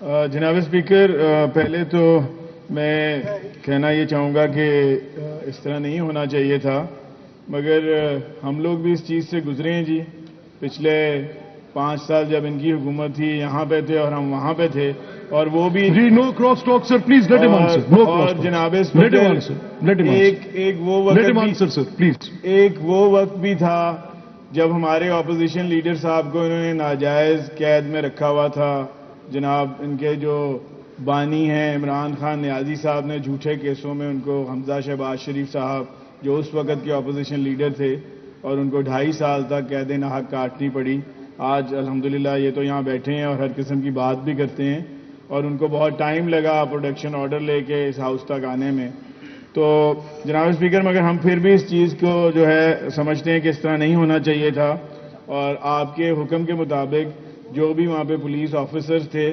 جناب اسپیکر، پہلے تو میں کہنا یہ چاہوں گا کہ اس طرح نہیں ہونا چاہیے تھا، مگر ہم لوگ بھی اس چیز سے گزرے ہیں جی۔ پچھلے 5 سال جب ان کی حکومت تھی یہاں پہ تھے اور ہم وہاں پہ تھے، اور وہ بھی جی no cross talk sir, please let him answer. No cross talk. جناب اسپیکر، ایک وہ وقت بھی تھا جب ہمارے اپوزیشن لیڈر صاحب کو انہوں نے ناجائز قید میں رکھا ہوا تھا۔ جناب ان کے جو بانی ہیں عمران خان نیازی صاحب نے جھوٹے کیسوں میں ان کو، حمزہ شہباز شریف صاحب جو اس وقت کے اپوزیشن لیڈر تھے، اور ان کو 2.5 سال تک قید ناحق کاٹنی پڑی۔ آج الحمدللہ یہ تو یہاں بیٹھے ہیں اور ہر قسم کی بات بھی کرتے ہیں، اور ان کو بہت ٹائم لگا پروڈکشن آرڈر لے کے اس ہاؤس تک آنے میں۔ تو جناب اسپیکر، مگر ہم پھر بھی اس چیز کو جو ہے سمجھتے ہیں کہ اس طرح نہیں ہونا چاہیے تھا، اور آپ کے حکم کے مطابق جو بھی وہاں پہ پولیس آفیسرز تھے،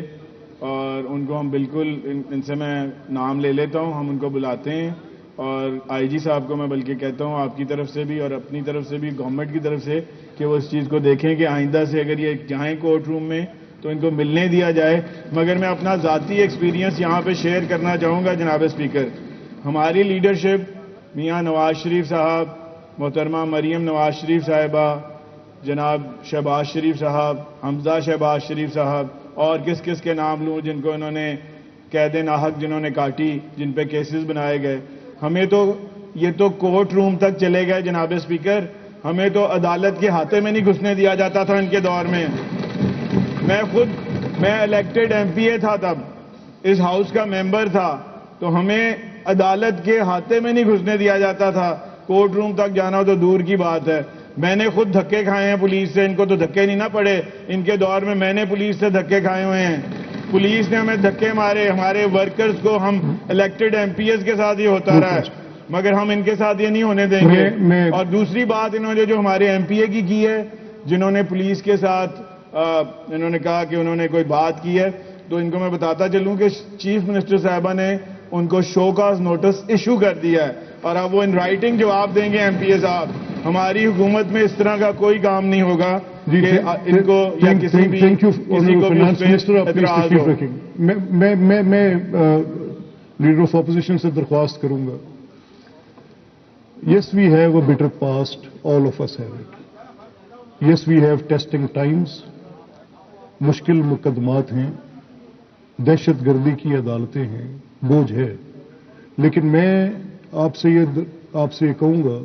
اور ان کو ہم بالکل ان سے میں نام لے لیتا ہوں، ہم ان کو بلاتے ہیں، اور آئی جی صاحب کو میں بلکہ کہتا ہوں آپ کی طرف سے بھی اور اپنی طرف سے بھی، گورنمنٹ کی طرف سے، کہ وہ اس چیز کو دیکھیں کہ آئندہ سے اگر یہ جائیں کورٹ روم میں تو ان کو ملنے دیا جائے۔ مگر میں اپنا ذاتی ایکسپیرینس یہاں پہ شیئر کرنا چاہوں گا جناب اسپیکر۔ ہماری لیڈرشپ، میاں نواز شریف صاحب، محترمہ مریم نواز شریف صاحبہ، جناب شہباز شریف صاحب، حمزہ شہباز شریف صاحب، اور کس کس کے نام لوں جن کو انہوں نے قید ناحق جنہوں نے کاٹی، جن پہ کیسز بنائے گئے، ہمیں تو یہ تو کورٹ روم تک چلے گئے جناب اسپیکر، ہمیں تو عدالت کے ہاتھے میں نہیں گھسنے دیا جاتا تھا ان کے دور میں۔ میں الیکٹڈ ایم پی اے تھا، تب اس ہاؤس کا ممبر تھا، تو ہمیں عدالت کے ہاتھے میں نہیں گھسنے دیا جاتا تھا، کورٹ روم تک جانا تو دور کی بات ہے۔ میں نے خود دھکے کھائے ہیں پولیس سے، ان کو تو دھکے نہیں نہ پڑے، ان کے دور میں نے پولیس سے دھکے کھائے ہوئے ہیں، پولیس نے ہمیں دھکے مارے، ہمارے ورکرز کو، ہم الیکٹڈ ایم پی ایز کے ساتھ یہ ہوتا رہا ہے، مگر ہم ان کے ساتھ یہ نہیں ہونے دیں گے۔ اور دوسری بات انہوں نے جو ہمارے ایم پی اے کی ہے، جنہوں نے پولیس کے ساتھ انہوں نے کہا کہ انہوں نے کوئی بات کی ہے، تو ان کو میں بتاتا چلوں کہ چیف منسٹر صاحبہ نے ان کو شو کاز نوٹس ایشو کر دیا ہے، اور اب وہ ان رائٹنگ جواب دیں گے ایم پی اے صاحب۔ ہماری حکومت میں اس طرح کا کوئی کام نہیں ہوگا کہ ان کو یا کسی بھی اعتراض ہو۔ میں لیڈر آف اپوزیشن سے درخواست کروں گا، yes we have a better past, all of us have it, yes we have testing times, مشکل مقدمات ہیں، دہشت گردی کی عدالتیں ہیں، بوجھ ہے، لیکن میں آپ سے یہ کہوں گا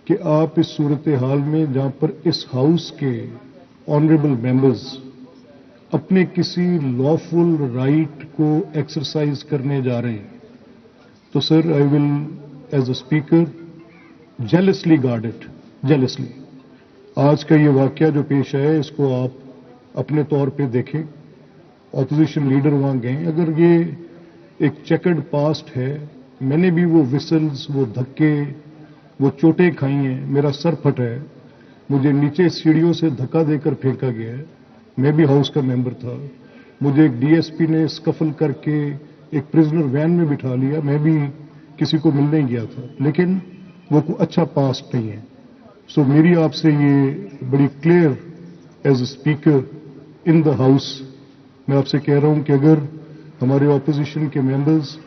کہ آپ اس صورتحال میں جہاں پر اس ہاؤس کے آنریبل ممبرز اپنے کسی لافل رائٹ کو ایکسرسائز کرنے جا رہے ہیں، تو sir I will as a speaker jealously guard it, jealously. آج کا یہ واقعہ جو پیش آیا ہے اس کو آپ اپنے طور پہ دیکھیں، اپوزیشن لیڈر وہاں گئے، اگر یہ ایک چیکرڈ پاسٹ ہے، میں نے بھی وہ وسلز، وہ دھکے، وہ چوٹیں کھائی ہیں، میرا سر پھٹا ہے، مجھے نیچے سیڑھیوں سے دھکا دے کر پھینکا گیا ہے، میں بھی ہاؤس کا ممبر تھا، مجھے ایک ڈی ایس پی نے سکفل کر کے ایک پرزنر وین میں بٹھا لیا، میں بھی کسی کو ملنے گیا تھا، لیکن وہ کوئی اچھا پاسٹ نہیں ہے۔ سو میری آپ سے یہ بڑی clear as a speaker in the house میں آپ سے کہہ رہا ہوں کہ اگر ہمارے اپوزیشن کے ممبرز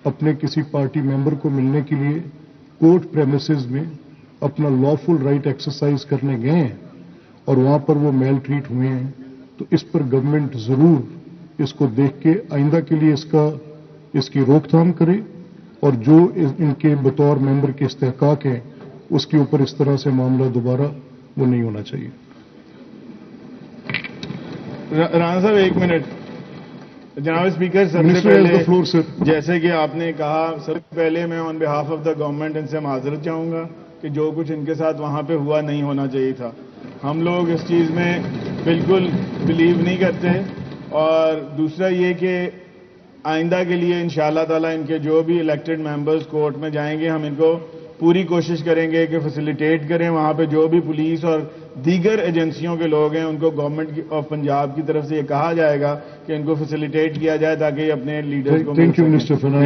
اپنے کسی پارٹی ممبر کو ملنے کے لیے کورٹ پریمیسز میں اپنا لافل رائٹ ایکسرسائز کرنے گئے ہیں اور وہاں پر وہ میل ٹریٹ ہوئے ہیں، تو اس پر گورنمنٹ ضرور اس کو دیکھ کے آئندہ کے لیے اس کی روک تھام کرے، اور جو ان کے بطور ممبر کے استحقاق ہیں اس کے اوپر اس طرح سے معاملہ دوبارہ وہ نہیں ہونا چاہیے۔ رانا صاحب ایک منٹ۔ جناب اسپیکر، سب سے پہلے جیسے کہ آپ نے کہا، سب سے پہلے میں آن بہاف آف دا گورنمنٹ ان سے معذرت چاہوں گا کہ جو کچھ ان کے ساتھ وہاں پہ ہوا نہیں ہونا چاہیے تھا۔ ہم لوگ اس چیز میں بالکل بلیو نہیں کرتے، اور دوسرا یہ کہ آئندہ کے لیے انشاءاللہ تعالیٰ ان کے جو بھی الیکٹڈ ممبرز کورٹ میں جائیں گے، ہم ان کو پوری کوشش کریں گے کہ فیسیلیٹیٹ کریں، وہاں پہ جو بھی پولیس اور دیگر ایجنسیوں کے لوگ ہیں ان کو گورنمنٹ آف پنجاب کی طرف سے یہ کہا جائے گا کہ ان کو فیسیلیٹیٹ کیا جائے تاکہ یہ اپنے لیڈرز کو مل سکیں۔